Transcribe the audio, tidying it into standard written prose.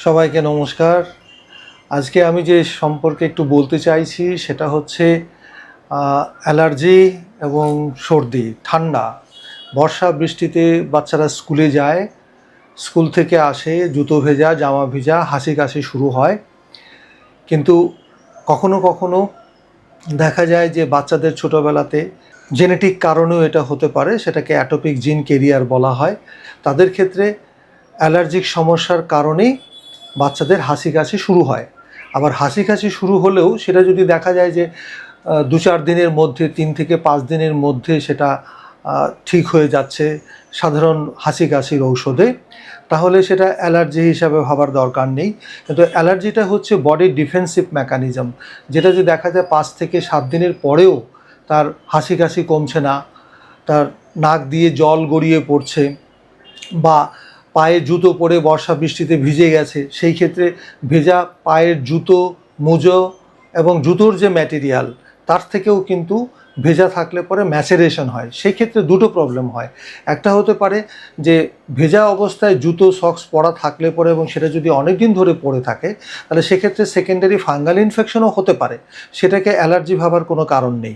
সবাইকে নমস্কার। আজকে আমি যে সম্পর্কে একটু বলতে চাইছি সেটা হচ্ছে অ্যালার্জি এবং সর্দি, ঠান্ডা। বর্ষা বৃষ্টিতে বাচ্চারা স্কুলে যায়, স্কুল থেকে আসে জুতো ভেজা, জামা ভিজা, হাঁচি কাশি শুরু হয়। কিন্তু কখনো কখনো দেখা যায় যে বাচ্চাদের ছোটোবেলাতে জেনেটিক কারণেও এটা হতে পারে, সেটাকে অ্যাটোপিক জিন ক্যারিয়ার বলা হয়। তাদের ক্ষেত্রে অ্যালার্জিক সমস্যার কারণেই বাচ্চাদের হাঁচি কাশি শুরু হয়। আবার হাঁচি কাশি শুরু হলেও সেটা যদি দেখা যায় যে 2-4 দিনের মধ্যে, 3 থেকে 5 দিনের মধ্যে সেটা ঠিক হয়ে যাচ্ছে সাধারণ হাঁচি কাশির ঔষধে, তাহলে সেটা অ্যালার্জি হিসাবে ভাবার দরকার নেই। কিন্তু অ্যালার্জিটা হচ্ছে বডির ডিফেন্সিভ মেকানিজম, যেটা যদি দেখা যায় 5 থেকে 7 দিনের পরেও তার হাঁচি কাশি কমছে না, তার নাক দিয়ে জল গড়িয়ে পড়ছে, বা পায়ে জুতো পরে বর্ষা বৃষ্টিতে ভিজে গেছে, সেই ক্ষেত্রে ভেজা পায়ের জুতো, মোজো এবং জুতোর যে ম্যাটেরিয়াল তার থেকেও কিন্তু ভেজা থাকলে পরে ম্যাসেরেশন হয়। সেই ক্ষেত্রে দুটো প্রবলেম হয়। একটা হতে পারে যে ভেজা অবস্থায় জুতো সক্স পরা থাকলে পরে এবং সেটা যদি অনেক দিন ধরে পরে থাকে, তাহলে সেক্ষেত্রে সেকেন্ডারি ফাঙ্গাল ইনফেকশনও হতে পারে। সেটাকে অ্যালার্জি ভাবার কোনো কারণ নেই।